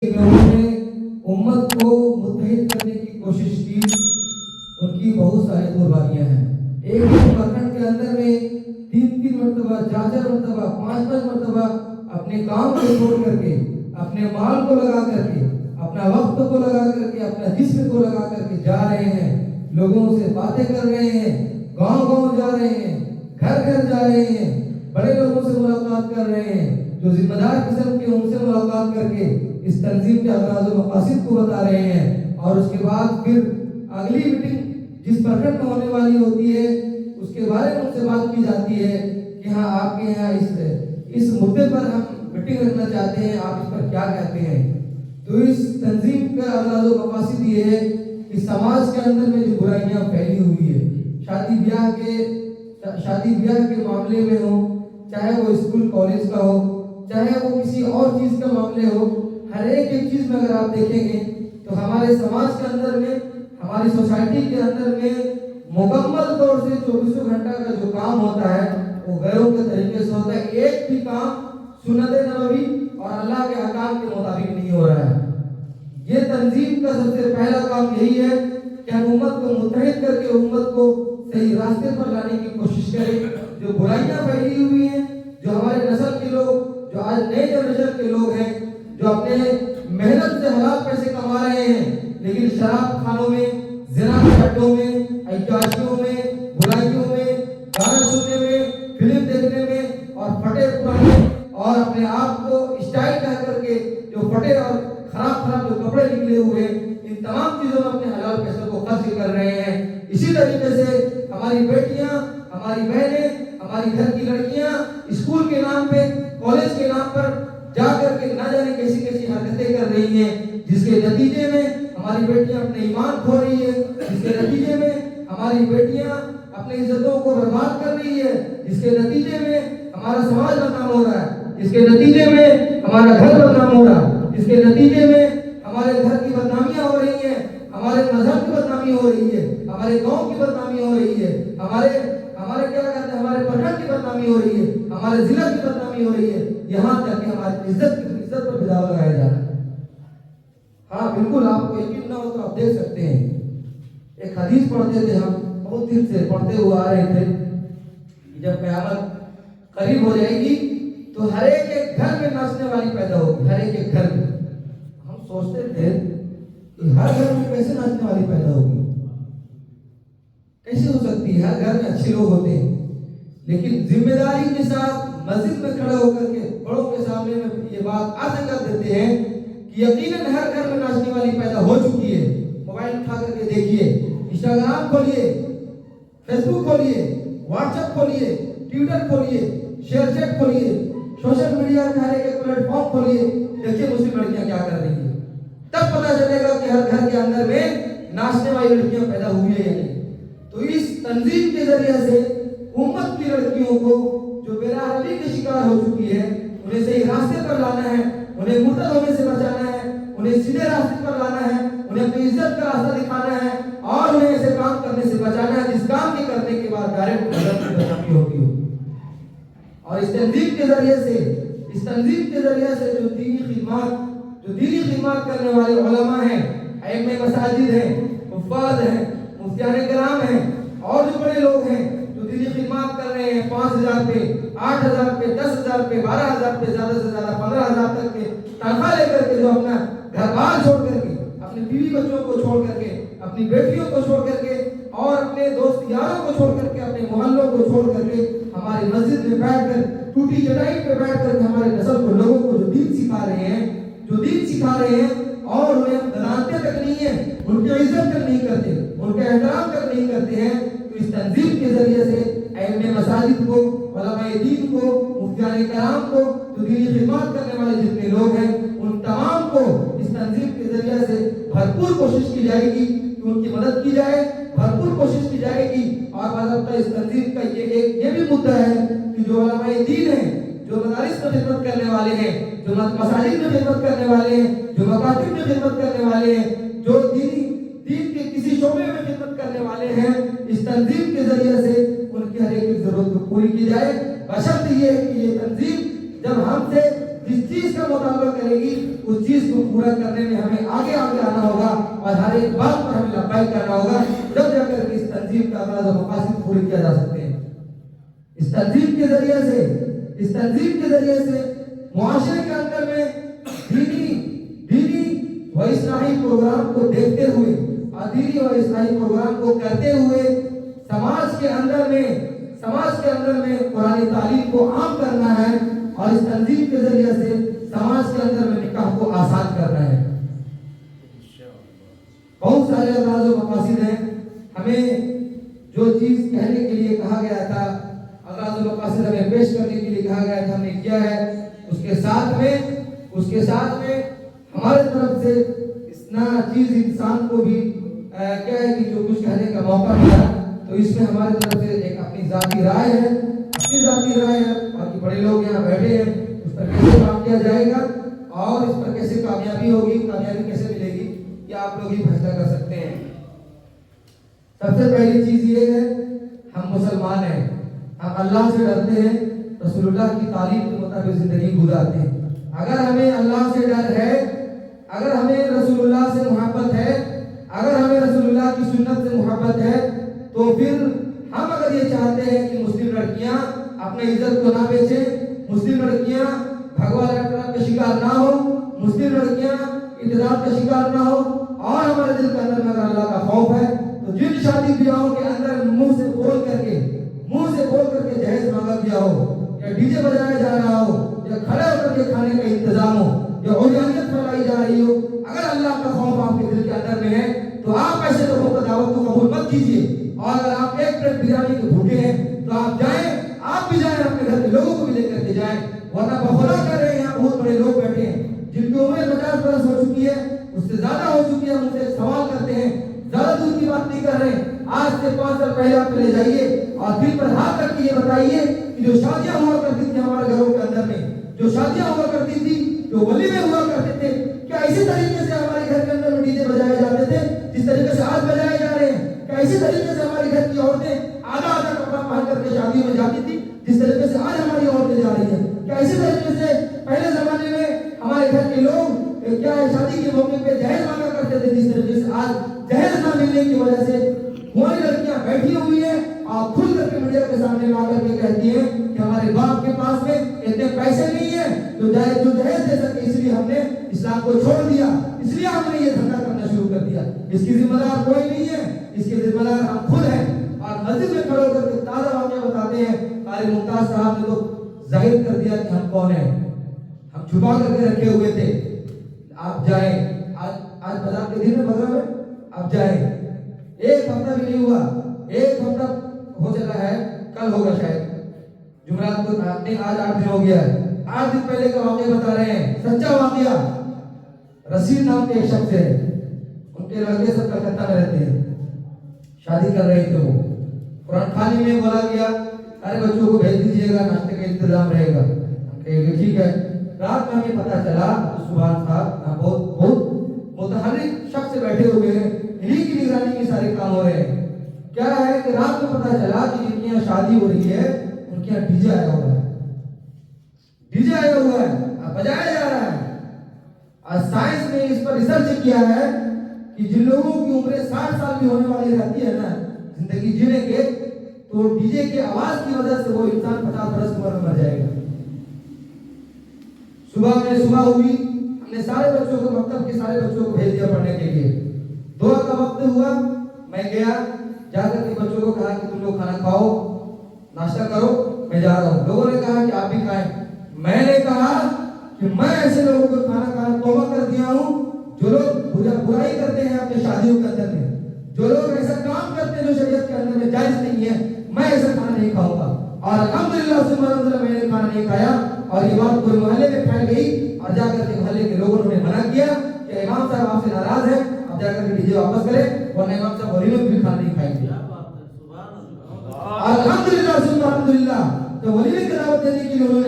لوگوں نے امت کو متحد کرنے کی کوشش کی، ان کی بہت ساری قربانیاں ہیں۔ ایک پرکھنڈ کے اندر میں 3 مرتبہ، 4 مرتبہ، 5 مرتبہ اپنے کام کو چھوڑ کر کے، اپنے مال کو لگا کر کے، اپنا وقت کو لگا کر کے، اپنا جسم کو لگا کر کے جا رہے ہیں، لوگوں سے باتیں کر رہے ہیں، گاؤں جا رہے ہیں، گھر جا رہے ہیں، بڑے لوگوں سے ملاقات کر رہے ہیں، جو ذمہ دار قسم کے ان سے ملاقات کر کے اس تنظیم کے اغراض و مقاصد کو بتا رہے ہیں، اور اس کے بعد پھر اگلی میٹنگ جس پرکھنڈ میں ہونے والی ہوتی ہے اس کے بارے میں ان سے بات کی جاتی ہے کہ ہاں آپ کے یہاں اس مدے پر ہم میٹنگ رکھنا چاہتے ہیں، آپ اس پر کیا کہتے ہیں۔ تو اس تنظیم کا اغراض و مقاصد یہ ہے کہ سماج کے اندر میں جو برائیاں پھیلی ہوئی ہے، شادی بیاہ کے معاملے میں ہو، چاہے وہ اسکول کالج کا ہو، چاہے وہ کسی اور چیز کا معاملے ہو، ہر ایک چیز میں اگر آپ دیکھیں گے تو ہمارے سماج کے اندر میں، ہماری سوسائٹی کے اندر میں مکمل طور سے 24 گھنٹہ کا جو کام ہوتا ہے وہ غیروں کے طریقے سے ہوتا ہے۔ ایک بھی کام سنت نبوی اور اللہ کے احکام کے مطابق نہیں ہو رہا ہے۔ یہ تنظیم کا سب سے پہلا کام یہی ہے کہ ہم امت کو متحد کر کے امت کو صحیح راستے پر لانے کی کوشش کریں۔ جو برائیاں پھیلی ہوئی ہیں، جو ہمارے نسل کے لوگ، جو آج نئے جنریشن کے لوگ ہیں، جو اپنے محنت سے حلال پیسے کما رہے ہیں لیکن شراب خانوں میں، زنا کے اڈوں میں، عیاشیوں میں، برائیوں میں، گانا سننے میں، فلم دیکھنے میں اور پھٹے پرانے اور اپنے آپ کو اسٹائل کہہ کر کے جو پھٹے اور خراب جو کپڑے نکلے ہوئے ہیں، ان تمام چیزوں میں اپنے حلال پیسوں کو خرچ کر رہے ہیں۔ اسی طریقے سے ہماری بیٹیاں، ہماری بہنیں، ہماری گھر کی لڑکیاں اسکول کے نام پہ، کالج کے نام پر جا کر کے نہ جانے کیسی حرکتیں کر رہی ہیں، جس کے نتیجے میں ہماری بیٹیاں اپنے ایمان کھو رہی ہے، جس کے نتیجے میں ہماری بیٹیاں اپنی عزتوں کو برباد کر رہی ہے، جس کے نتیجے میں ہمارا سماج بدنام ہو رہا ہے، جس کے نتیجے میں ہمارا گھر بدنام ہو رہا ہے، جس کے نتیجے میں ہمارے گھر کی بدنامیاں ہو رہی ہیں، ہمارے مذہب کی بدنامی ہو رہی ہے، ہمارے گاؤں کی بدنامی ہو رہی ہے، ہمارے کیا کہتے ہیں، ہمارے پرکھنڈ کی بدنامی ہو رہی ہے، ہمارے ضلع کی بدنامی ہو رہی ہے، یہاں تک کہ ہماری عزت پر بھی داغ لگایا جا رہا ہے۔ ہاں بالکل، آپ کو یقین نہ ہو تو آپ دیکھ سکتے ہیں، ایک حدیث پڑھتے تھے ہم، بہت دن سے پڑھتے ہوئے آ رہے تھے، جب قیامت قریب ہو جائے گی تو ہر ایک گھر میں ناچنے والی پیدا ہوگی، ہر ایک گھر میں۔ ہم سوچتے تھے کہ ہر گھر میں کیسے ناچنے والی پیدا ہوگی، کیسے ہو سکتی ہے؟ ہر گھر میں اچھے لوگ ہوتے ہیں، لیکن ذمہ داری کے ساتھ مسجد میں کھڑے ہو کر کے بڑوں کے سامنے میں یہ بات عرض کر دیتے ہیں کہ یقیناً ہر گھر میں ناچنے والی پیدا ہو چکی ہے۔ موبائل اٹھا کر کے دیکھیے، انسٹاگرام کھولیے، فیس بک کھولیے، واٹس ایپ کھولیے، ٹویٹر کھولیے، شیئر چیٹ کھولیے، سوشل میڈیا کے ہر ایک پلیٹ فارم کھولیے، دیکھیے مسلم لڑکیاں کیا کر رہی ہیں۔ تب پتہ چلے گا کہ ہر گھر کے اندر میں ناچنے والی لڑکیاں پیدا ہوئی ہیں یا نہیں۔ تو اس تنظیم کے ذریعے سے امت کی لڑکیوں کو جو بے راہی کے شکار ہو چکی ہے، انہیں صحیح راستے پر لانا ہے، انہیں مرتد ہونے سے بچانا ہے، انہیں سیدھے راستے پر لانا ہے، انہیں اپنی عزت کا راستہ دکھانا ہے، اور انہیں ایسے کام کرنے سے بچانا ہے جس کام کے کرنے کے بعد ڈائریکٹ مدد کی بدنامی ہوتی ہو۔ اور اس تنظیم کے ذریعے سے جو دینی خدمات کرنے والے علماء ہیں، ائمہ مساجد ہیں، حفاظ ہیں، مفتیان کرام ہیں، اور جو بڑے لوگ ہیں جو دینی خدمات کر رہے ہیں، 5,000 پہ، 8,000 پہ، 10,000 پہ، 12,000 پہ، زیادہ سے زیادہ 15,000 تک کے تنخواہ لے کر کے، جو اپنا گھر بار چھوڑ کر کے، اپنی بیوی بچوں کو چھوڑ کر کے، اپنی بیٹیوں کو چھوڑ کر کے، اور اپنے دوست یاروں کو چھوڑ کر کے، اپنے محلوں کو چھوڑ کر کے ہماری مسجد میں بیٹھ کر، ٹوٹی چٹائی پہ بیٹھ کر کے ہمارے نسل کو، لوگوں کو جو دین سکھا رہے ہیں، اور انہیں دلانتے تک نہیں ہیں، ان کی عزت تک نہیں کرتے، ان کا احترام تک نہیں کرتے ہیں۔ تو اس تنظیم کے ذریعے سے ائمہ مساجد کو، علماء دین کو، مفتیان کرام کو، جو دینی خدمات کرنے والے جتنے لوگ ہیں، ان تمام کو اس تنظیم کے ذریعے سے بھرپور کوشش کی جائے گی کہ ان کی مدد کی جائے، بھرپور کوشش کی جائے گی۔ اور باضابطہ اس تنظیم کا یہ بھی مدعا ہے کہ جو علماء دین ہیں، جو مدارس میں خدمت کرنے والے ہیں، جو مساجد میں خدمت کرنے والے ہیں، جو مکاتب میں خدمت کرنے والے ہیں، جو دین کے کسی شعبے میں خدمت کرنے والے ہیں، اس تنظیم کے ذریعے سے ان کی ہر ایک ضرورت کو پوری کی جائے، بشرط یہ ہے کہ یہ تنظیم جب ہم سے جس چیز کا مطالبہ کرے گی اس چیز کو پورا کرنے میں ہمیں آگے آنا ہوگا اور ہر ایک بات پر ہمیں لبیک کرنا ہوگا، جب جا کر اس تنظیم کا اغراض و مقاصد پورے کیا جا سکتے ہیں۔ اس تنظیم کے ذریعے سے معاشرے کے اندر میں دینی و اصلاحی پروگرام کو دیکھتے ہوئے اور دینی و اصلاحی پروگرام کو کرتے ہوئے سماج کے اندر میں قرآن تعلیم کو عام کرنا ہے اور اس تنظیم کے ذریعے سے سماج کے اندر میں نکاح کو آسان کرنا ہے۔ بہت سارے اغراض و مقاصد ہیں، ہمیں جو چیز کہنے کے لیے کہا گیا تھا، اغراض و مقاصد ہمیں پیش کرنے کے لیے کہا گیا تھا، ہم نے کیا ہے۔ اس کے ساتھ میں ہمارے طرف سے اتنا چیز انسان کو بھی کیا ہے کہ جو کچھ کہنے کا موقع ملا، تو اس میں ہمارے طرف سے ایک اپنی ذاتی رائے ہے، باقی بڑے لوگ یہاں بیٹھے ہیں، اس پر کیسے کام کیا جائے گا اور اس پر کیسے کامیابی ہوگی، کامیابی کیسے ملے گی، یہ آپ لوگ ہی فیصلہ کر سکتے ہیں۔ سب سے پہلی چیز یہ ہے، ہم مسلمان ہیں، ہم اللہ سے ڈرتے ہیں، رسول اللہ کی تعلیم کے مطابق زندگی گزارتے ہیں۔ اگر ہمیں اللہ سے ڈر ہے، اگر ہمیں رسول اللہ سے محبت ہے، اگر ہمیں رسول اللہ کی سنت سے محبت ہے، تو پھر ہم اگر یہ چاہتے ہیں کہ مسلم لڑکیاں اپنے عزت کو نہ بیچیں، مسلم لڑکیاں بھگوا لیپٹاپ کا شکار نہ ہو، مسلم لڑکیاں اعتداد کا شکار نہ ہو، اور ہمارے دل کے اندر اگر اللہ کا خوف ہے، تو جن شادی بیاہوں کے اندر منہ سے بول کر کے جہیز مانگا گیا ہو، یا ڈی جے بجایا جا رہا ہو، یا کھڑے ہو کر کے کھانے کا انتظام ہو، یا عریانیت پھیلائی جا رہی ہو، اگر اللہ کا خوف آپ کے دل کے اندر میں ہے تو آپ ایسے لوگوں کا دعوت کو قبول مت کیجیے۔ اور اگر آپ ایک پلیٹ بریانی کے بھوکے ہیں تو آپ بھی جائیں اپنے گھر کے لوگوں کو بھی لے کر کے جائیں، ورنہ بخدا کر رہے ہیں۔ یہاں بہت بڑے لوگ بیٹھے ہیں جن کی عمر 50 برس ہو چکی ہے، اس سے زیادہ ہو چکی ہے، ہم سے سوال کرتے ہیں، زیادہ دور کی بات نہیں کر رہے ہیں، آج سے 5 سال پہلے آپ لے جائیے اور دل پر ہاتھ رکھ کے یہ بتائیے کہ جو شادیاں ہوا کرتی تھی ہمارے گھروں کے اندر میں، جو شادیاں ہوا کرتی تھی، جو ولیمے ہوا کرتے تھے، کیا اسی طریقے سے ہمارے گھر کے اندر میں ڈی جے بجائے جاتے تھے جس طریقے سے آج بجائے جا رہے ہیں؟ کیا اسی طریقے سے ہمارے گھر کی عورتیں آدھا کپڑا پہن کر کے شادیوں میں جاتی تھی جس طریقے سے آج ہماری عورتیں جا رہی ہیں؟ کیا اسی طریقے سے پہلے زمانے میں ہمارے گھر کے لوگ کیا شادی کے موقع پہ جہیز مانگا کرتے تھے جس طریقے سے آج جہیز نہ ملنے کی وجہ سے ہماری لڑکیاں بیٹھی ہوئی ہیں اور کھل کر کے میڈیا کے سامنے آ کر کے کہتی ہیں کہ ہمارے باپ کے پاس میں اتنے پیسے نہیں ہیں جو جہیز دے سکے، اس لیے ہم نے اسلام کو چھوڑ دیا، اس لیے ہم نے یہ دھندا کرنا شروع کر دیا۔ اس کی ذمہ دار کوئی نہیں ہے، اس کے ذمہ دار ہم خود ہیں۔ اور مسجد میں کھڑے ہو کر کے تازہ واقعہ بتاتے ہیں، قاری ممتاز صاحب نے تو ظاہر کر دیا کہ ہم کون ہیں، ہم چھپا کر کے رکھے ہوئے تھے۔ آپ جائیں، آج بازار کے دن میں بازار میں آپ جائیں، ایک ہفتہ بھی نہیں ہوا، ایک ہفتہ ہو چلا ہے، کل ہوگا شاید، جمعرات کو نہیں، آج 8 دن ہو گیا ہے۔ 8 دن پہلے کا واقعہ بتا رہے ہیں، سچا واقعہ۔ رسید نام کے ایک شخص ہے، ان کے لڑکے سب کلکتہ میں رہتے ہیں، شادی کر رہے تھے، وہ قرآن خانی میں بولا گیا ارے بچوں کو بھیج دیجیے گا، ناشتے کا انتظام رہے گا، ٹھیک ہے۔ رات میں ہمیں پتا چلا سبحان صاحب بہت متحرک شخص بیٹھے ہوئے ہیں، انہی کی نگرانی میں سارے کام ہو رہے ہیں۔ کیا ہے کہ رات میں پتا چلا کہ جن کے یہاں شادی ہو رہی ہے ان کے یہاں ڈی جے آیا ہوا ہے، بجایا جا رہا ہے۔ اور سائنس نے اس پر ریسرچ کیا ہے کہ جن لوگوں کی عمریں 60 سال بھی ہونے والی رہتی ہے نا زندگی جینے کے، تو ڈی جے کے آواز کی وجہ سے وہ انسان 50 برس کی عمر میں مر جائے گا۔ صبح ہوئی، ہم نے سارے بچوں کو، مکتب کے سارے بچوں کو بھیج دیا پڑھنے کے لیے۔ دعا کا وقت ہوا، میں گیا، جا کر کے بچوں کو کہا کہ تم لوگ کھانا کھاؤ، ناشتہ کرو، میں جا رہا ہوں۔ لوگوں نے کہا کہ آپ بھی کھائیں۔ میں نے کہا کہ میں ایسے لوگوں کو کھانا توبہ کر دیا ہوں جو لوگ برائی کرتے ہیں اپنے شادیوں کے اندر میں، جو لوگ ایسا کام کرتے ہیں جو شریعت کے اندر میں جائز نہیں ہے، میں ایسا کھانا نہیں کھاؤں گا۔ اور الحمدللہ میں نے کھانا نہیں کھایا، اور یہ بات پورے محلے میں پھیل گئی، اور جا کر کے محلے کے لوگوں نے منع کیا کہ امام صاحب آپ سے ناراض ہیں، اب جا کر کے ڈی جے واپس کریں، ورنہ امام صاحب ولیمے میں بھی کھانا نہیں کھائیں گے۔ الحمدللہ تو ولیمے کی دعوت دینے کے لیے انہوں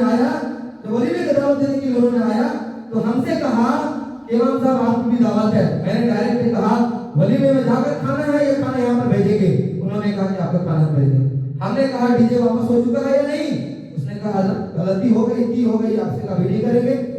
نے آیا، تو ہم سے کہا کہ امام صاحب آپ کی بھی دعوت ہے۔ میں نے ڈائریکٹ کہا ولیمے میں جا کر کھانا ہے یا کھانا یہاں پر بھیجیں گے؟ انہوں نے کہا کہ آپ کا کھانا بھیج دیں۔ ہم نے کہا ڈی جے واپس ہو چکا ہے یا نہیں؟ اس نے کہا غلطی ہو گئی، آپ سے کبھی نہیں کریں گے۔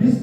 20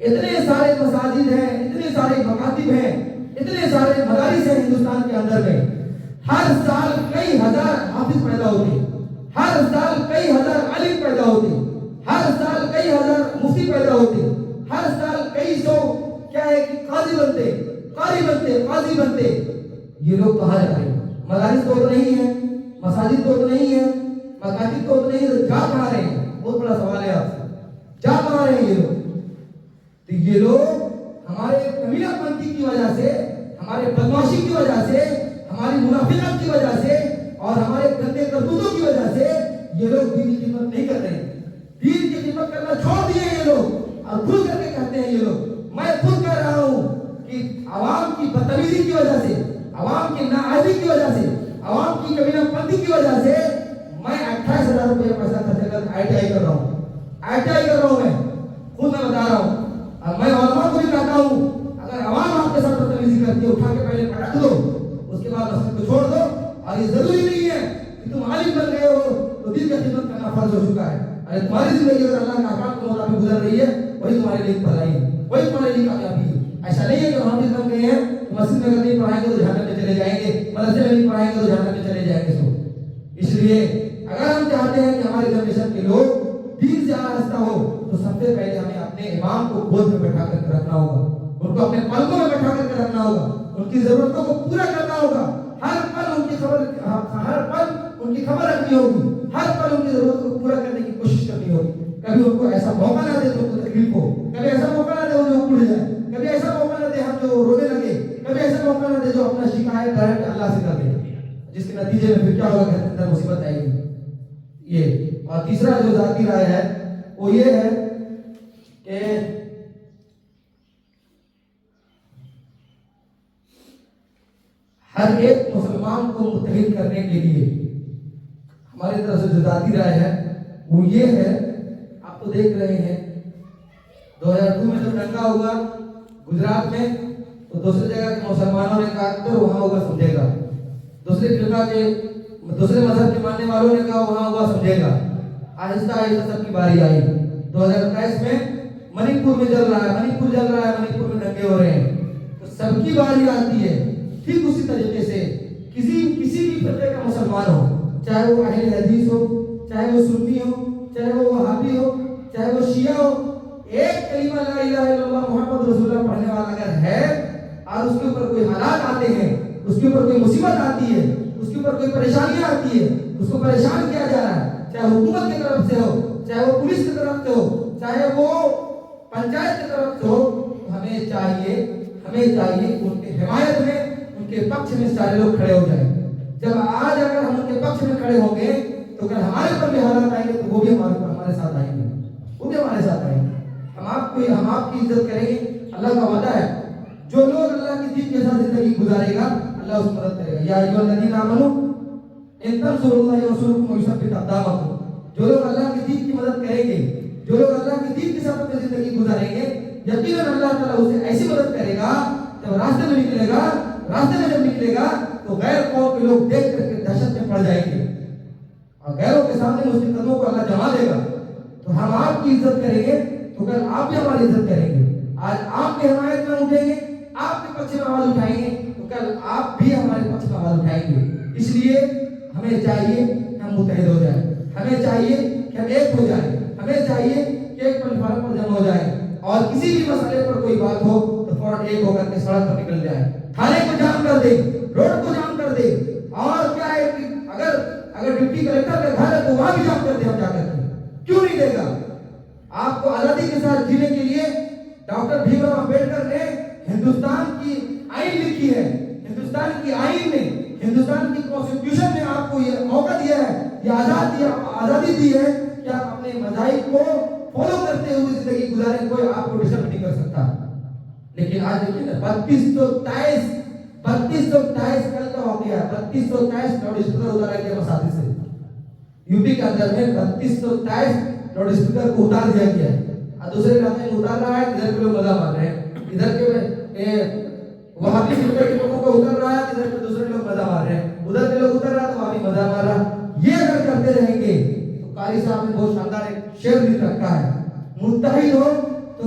اتنے سارے مساجد ہیں، اتنے سارے مکاتب ہیں، اتنے سارے مدارس ہیں ہندوستان کے اندر میں. ہر سال کئی ہزار حافظ پیدا ہوتے، ہر سال کئی ہزار عالم پیدا ہوتے، ہر سال کئی ہزار مفتی پیدا ہوتے، ہر سال کئی سو کیا ہے کہ قاضی بنتے، قاری بنتے، قاضی بنتے. یہ لوگ کہاں جا رہے ہیں؟ مدارس تو نہیں ہے، مساجد تو نہیں ہے، مکاتب تو نہیں ہے، جا کہاں رہے ہیں؟ بہت بڑا سوال ہے آپ سے. جا کہاں رہے ہیں یہ لوگ؟ تو یہ لوگ ہمارے کمینہ پنتی کی وجہ سے، ہمارے بدمعاشی کی وجہ سے، ہماری منافقت کی وجہ سے اور ہمارے گندے کرتوتوں کی وجہ سے یہ لوگ دین کی خدمت نہیں کر رہے ہیں. دین کی خدمت کرنا چھوڑ دیے یہ لوگ اور کھل کر کے کہتے ہیں یہ لوگ. میں خود کہہ رہا ہوں کہ عوام کی بدتمیزی کی وجہ سے، عوام کی نااہلی کی وجہ سے، عوام کی کمینہ پنتی کی وجہ سے میں 28,000 روپے پیسہ خرچ کر ITI کر رہا ہوں. ITI کر رہا ہوں، میں خود میں بتا رہا ہوں. اور میں علماء کو بھی کہتا ہوں اگر عوام آپ کے ساتھ بدتمیزی کرتی ہے اٹھا کے پہلے پٹک دو، اس کے بعد مسجد کو چھوڑ دو. اور یہ ضروری نہیں ہے کہ تم عالم بن گئے ہو تو دین کی خدمت کرنا فرض ہو چکا ہے. اگر تمہاری زندگی اگر اللہ کے احکام کے مطابق گزر رہی ہے وہی تمہارے لیے بھلائی ہے، وہی تمہارے لیے کامیابی ہے. ایسا نہیں ہے کہ حافظ بن گئے ہیں مسجد میں اگر نہیں پڑھائیں گے تو جہنم میں چلے جائیں گے، مدرسے میں نہیں پڑھائیں گے تو جہنم میں چلے جائیں گے. اس لیے اگر ہم چاہتے ہیں کہ ہماری جنریشن کے لوگ دین سے آراستہ ہو تو سب سے پہلے ہمیں اپنے امام کو گود میں بیٹھا کر رکھنا ہوگا، ان کو اپنے پلکوں میں بیٹھا کر رکھنا ہوگا، ان کی ضرورتوں کو پورا کرنا ہوگا. ہر پل ان کی خبر رکھنی ہوگی، ہر پل ان کی ضرورت کو پورا کرنے کی کوشش کرنی ہوگی. کبھی ان کو ایسا موقع نہ دے جو ان کو تکلیف ہو، کبھی ایسا موقع نہ دے جو اڑ جائے، کبھی ایسا موقع نہ دے ہم جو رونے لگے، کبھی ایسا موقع نہ دے جو اپنا شکایت ڈائریکٹ اللہ سے کر دے، جس کے نتیجے میں پھر کیا ہوگا کہ اندر مصیبت آئے گی. یہ اور تیسرا جو ذاتی رائے ہے وہ یہ ہے کہ ہر ایک مسلمان کو متحد کرنے کے لیے ہماری طرف سے جو ذاتی رائے ہے وہ یہ ہے. آپ تو دیکھ رہے ہیں 2002 میں جب دنگا ہوا گجرات میں تو دوسری جگہ کے مسلمانوں نے کہا کہ وہاں ہوگا سمجھے گا، دوسرے مذہب کے ماننے والوں نے کہا وہاں ہوا سمجھے گا. آہستہ آہستہ سب کی باری آئی. 2023 میں منی پور میں جل رہا ہے، منی پور میں دنگے ہو رہے ہیں. تو سب کی باری آتی ہے ٹھیک اسی طریقے سے کسی بھی فرقے کا مسلمان ہو، چاہے وہ اہل حدیث ہو، چاہے وہ سنی ہو، چاہے وہ وہابی ہو، چاہے وہ شیعہ ہو، ایک کلمہ لا الہ الا اللہ محمد رسول اللہ پڑھنے والا اگر ہے اور اس کے اوپر کوئی حالات آتے ہیں، اس کے اوپر کوئی مصیبت آتی ہے، اس کے اوپر کوئی پریشانیاں آتی ہے، اس کو پریشان کیا جا رہا ہے، چاہے حکومت کی طرف سے ہو، چاہے وہ پولیس کی طرف سے ہو، چاہے وہ پنچایت کی طرف سے ہو، ہمیں چاہیے ان کے حمایت میں، ان کے پکش میں سارے لوگ کھڑے ہو جائیں. جب آج اگر ہم ان کے پکش میں کھڑے ہوں گے تو کل ہمارے پر بھی حالات آئیں گے تو وہ بھی ہمارے ساتھ آئیں گے، وہ بھی ہمارے ساتھ آئیں گے. ہم آپ کی عزت کریں گے. اللہ کا وعدہ ہے جو لوگ اللہ کی دین کے ساتھ زندگی گزارے گا اللہ اس کی مدد کرے گا. یا ایھا الذین آمنوا ان تنصروا اللہ ینصرکم ویثبت اقدامکم. جو لوگ اللہ کی دین کی مدد کریں گے، جو لوگ اللہ کی دین کے ساتھ اپنی زندگی گزاریں گے، یقیناً اللہ تعالیٰ اسے ایسی مدد کرے گا. جب راستے میں جب نکلے گا تو غیر قوم کے لوگ دیکھ کر کے دہشت میں پڑ جائیں گے اور غیروں کے سامنے اس کے قدموں کو اللہ جما دے گا. تو ہم آپ کی عزت کریں گے تو کل آپ بھی ہماری عزت کریں گے. آج آپ کی حمایت میں اٹھیں گے، آپ کے پکش میں آواز اٹھائیں گے تو کل آپ بھی ہمارے پکش میں آواز اٹھائیں گے. اس لیے ہمیں چاہیے کہ ہم متحد ہو جائیں، ہمیں چاہیے کہ ہم ایک ہو جائیں، ہمیں چاہیے کہ ایک پلیٹ فارم پر جمع ہو جائیں اور کسی بھی مسئلے پر کوئی بات ہو تو فوراً ایک ہو کر کے سڑک پر نکل جائیں، تھانے کو جام کر دے، روڈ کو جام کر دے. اور کیا ہے کہ اگر ڈپٹی کلیکٹر کا گھر ہے تو وہاں بھی جام کر دے. ہم جا کر کے کیوں نہیں دے گا؟ آپ کو آزادی کے ساتھ جینے کے لیے ڈاکٹر بھیم راؤ امبیڈکر نے ہندوستان کی آئین لکھی ہے. ہندوستان کی آئین نے، ہندوستان کی کانسٹیٹیوشن نے آپ کو یہ موقع دیا ہے، یہ آزادی دی ہے کہ آپ اپنے مذاہب کو فالو کرتے ہوئے زندگی گزاریں، کوئی آپ کو ڈسٹرب نہیں کر سکتا. لیکن آج دیکھیے نا 3223 کل کا واقعہ ہے. 3223 لاؤڈ اسپیکر اتارا گیا مساجد سے. یوپی کے اندر میں 3223 لاؤڈ اسپیکر کو اتار دیا گیا ہے. اور دوسرے علاقے میں اتار رہا ہے، ادھر کے لوگ مزہ مار رہے ہیں، ادھر کے وہابی فرقے کے لوگوں کو اتر رہا ہے، ادھر کے دوسرے لوگ مزہ مار رہے ہیں، ادھر کے لوگ اتر رہا ہے تو وہاں بھی مزہ مار رہا. یہ اگر کرتے رہیں گے تو قاری صاحب نے بہت شاندار ایک شعر لکھ رکھا ہے، متحد ہو تو